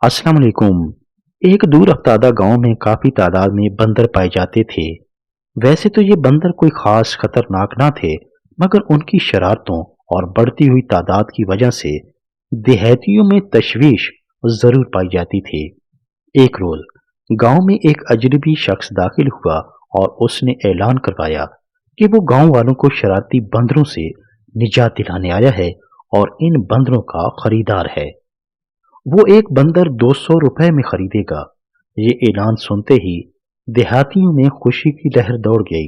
अस्सलाम वालेकुम। एक दूर अफ्तादा गांव में काफी तादाद में बंदर पाए जाते थे। वैसे तो ये बंदर कोई खास खतरनाक ना थे, मगर उनकी शरारतों और बढ़ती हुई तादाद की वजह से देहातियों में तशवीश जरूर पाई जाती थी। एक रोज गांव में एक अजनबी शख्स दाखिल हुआ और उसने ऐलान करवाया कि वो गांव वालों को शरारती बंदरों से निजात दिलाने आया है और इन बंदरों का खरीदार है। वो एक बंदर 200 रुपए में खरीदेगा। ये ऐलान सुनते ही देहातियों में खुशी की लहर दौड़ गई।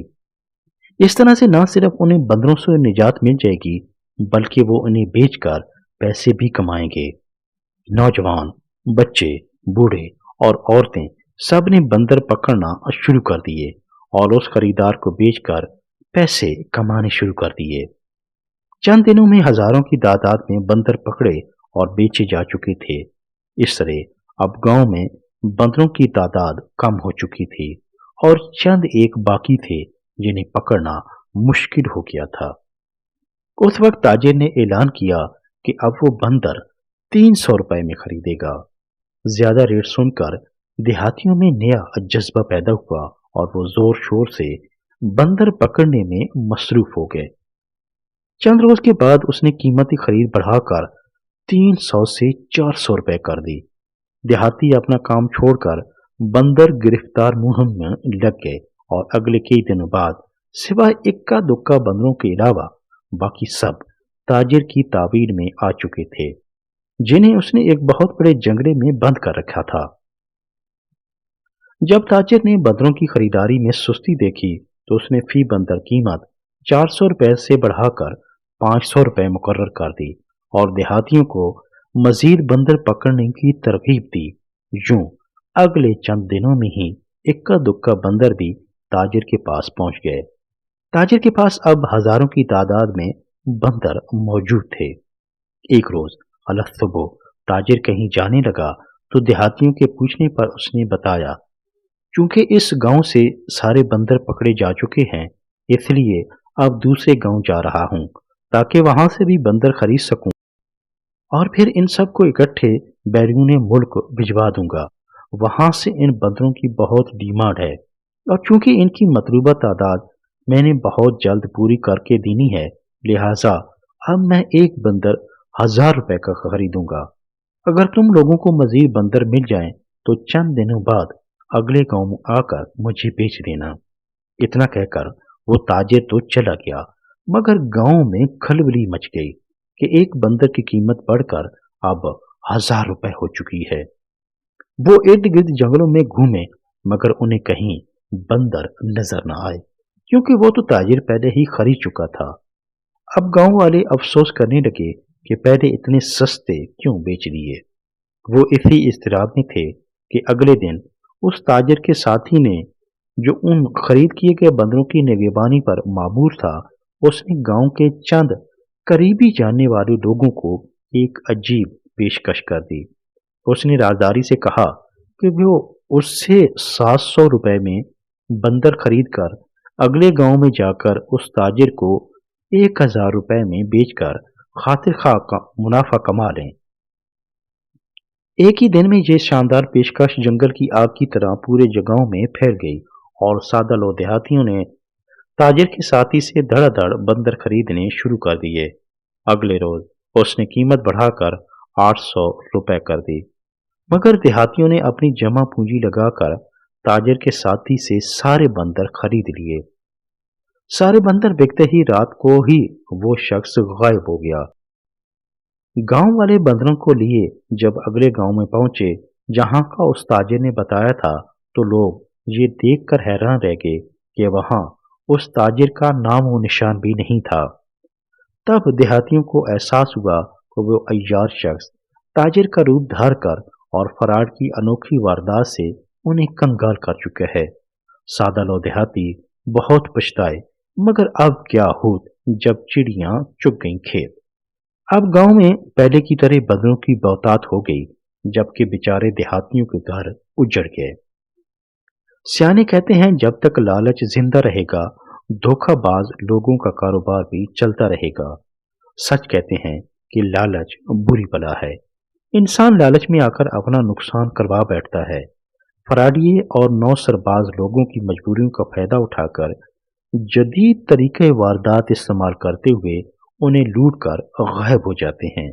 इस तरह से न सिर्फ उन्हें बंदरों से निजात मिल जाएगी, बल्कि वो उन्हें बेचकर पैसे भी कमाएंगे। नौजवान, बच्चे, बूढ़े और औरतें सब ने बंदर पकड़ना शुरू कर दिए और उस खरीदार को बेचकर पैसे कमाने शुरू कर दिए। चंद दिनों में हजारों की तादाद में बंदर पकड़े और बेचे जा चुके थे। इस तरह अब गांव में बंदरों की तादाद कम हो चुकी थी और चंद एक बाकी थे जिन्हें पकड़ना मुश्किल हो गया था। उस वक्त ताजिर ने ऐलान किया कि अब वो बंदर 300 रुपए में खरीदेगा। ज्यादा रेट सुनकर देहातियों में नया जज्बा पैदा हुआ और वो जोर शोर से बंदर पकड़ने में मसरूफ हो गए। चंद रोज के बाद उसने कीमती खरीद बढ़ाकर 300 से 400 रुपए कर दी। देहाती अपना काम छोड़कर बंदर गिरफ्तार मुहिम में लग गए और अगले कई दिनों बाद सिवाय इक्का दुक्का बंदरों के अलावा बाकी सब ताजिर की ताबीर में आ चुके थे, जिन्हें उसने एक बहुत बड़े जंगले में बंद कर रखा था। जब ताजिर ने बंदरों की खरीदारी में सुस्ती देखी तो उसने फी बंदर कीमत 400 रुपए से बढ़ाकर 500 रुपए मुकर्रर कर दी और देहातियों को मजीद बंदर पकड़ने की तरगीब दी। यूं अगले चंद दिनों में ही इक्का दुक्का बंदर भी ताजिर के पास पहुंच गए। ताजिर के पास अब हजारों की तादाद में बंदर मौजूद थे। एक रोज अलग सुबह ताजिर कहीं जाने लगा तो देहातियों के पूछने पर उसने बताया, चूंकि इस गांव से सारे बंदर पकड़े जा चुके हैं, इसलिए अब दूसरे गांव जा रहा हूं ताकि वहां से भी बंदर खरीद सकूं और फिर इन सबको इकट्ठे बैरून मुल्क भिजवा दूंगा। वहां से इन बंदरों की बहुत डिमांड है और चूंकि इनकी मतलूबा तादाद मैंने बहुत जल्द पूरी करके देनी है, लिहाजा अब मैं एक बंदर 1000 रुपए का खरीदूंगा। अगर तुम लोगों को मजीद बंदर मिल जाएं तो चंद दिनों बाद अगले गांव में आकर मुझे बेच देना। इतना कहकर वो ताजिर तो चला गया, मगर गांव में खलबली मच गई कि एक बंदर की कीमत बढ़कर अब 1000 रुपए हो चुकी है। वो इर्द गिर्द जंगलों में घूमे, मगर उन्हें कहीं बंदर नजर न आए, क्योंकि वो तो ताजिर पहले ही खरीद चुका था। अब गांव वाले अफसोस करने लगे कि पहले इतने सस्ते क्यों बेच दिए। वो इसी इस्तराब में थे कि अगले दिन उस ताजिर के साथी ने, जो उन खरीद किए गए बंदरों की निगरानी पर मामूर था, उसने गांव के चंद करीबी जानने वाले लोगों को एक अजीब पेशकश कर दी। उसने राजदारी से कहा कि वो उससे 700 रुपए में बंदर खरीद कर अगले गांव में जाकर उस ताजिर को 1000 रुपए में बेचकर खातिर खा का मुनाफा कमा लें। एक ही दिन में ये शानदार पेशकश जंगल की आग की तरह पूरे जगहों में फैल गई और सादा लो देहातियों ने ताजिर के साथी से धड़ाधड़ बंदर खरीदने शुरू कर दिए। अगले रोज उसने कीमत बढ़ाकर 800 रुपए कर दी, मगर देहातियों ने अपनी जमा पूंजी लगाकर ताजिर के साथी से सारे बंदर खरीद लिए। सारे बंदर बिकते ही रात को ही वो शख्स गायब हो गया। गांव वाले बंदरों को लिए जब अगले गांव में पहुंचे जहां का उस ताजिर ने बताया था, तो लोग ये देखकर हैरान रह गए कि वहां उस ताजिर का नाम व निशान भी नहीं था। तब देहातियों को एहसास हुआ कि वो अय्यार शख्स ताजिर का रूप धार कर और फराड की अनोखी वारदात से उन्हें कंगाल कर चुका है। सादा लो देहाती बहुत पछताए, मगर अब क्या होत जब चिड़ियां चुग गईं खेत। अब गांव में पहले की तरह बंदरों की बहुतात हो गई, जबकि बेचारे देहातियों के घर उजड़ गए। सियाने कहते हैं, जब तक लालच जिंदा रहेगा, धोखाबाज लोगों का कारोबार भी चलता रहेगा। सच कहते हैं कि लालच बुरी बला है। इंसान लालच में आकर अपना नुकसान करवा बैठता है। फराडिये और नौ सरबाज लोगों की मजबूरियों का फायदा उठाकर जदीद तरीके वारदात इस्तेमाल करते हुए उन्हें लूट कर गायब हो जाते हैं।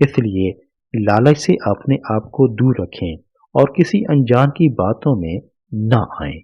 इसलिए लालच से अपने आप को दूर रखें और किसी अनजान की बातों में ना आएं।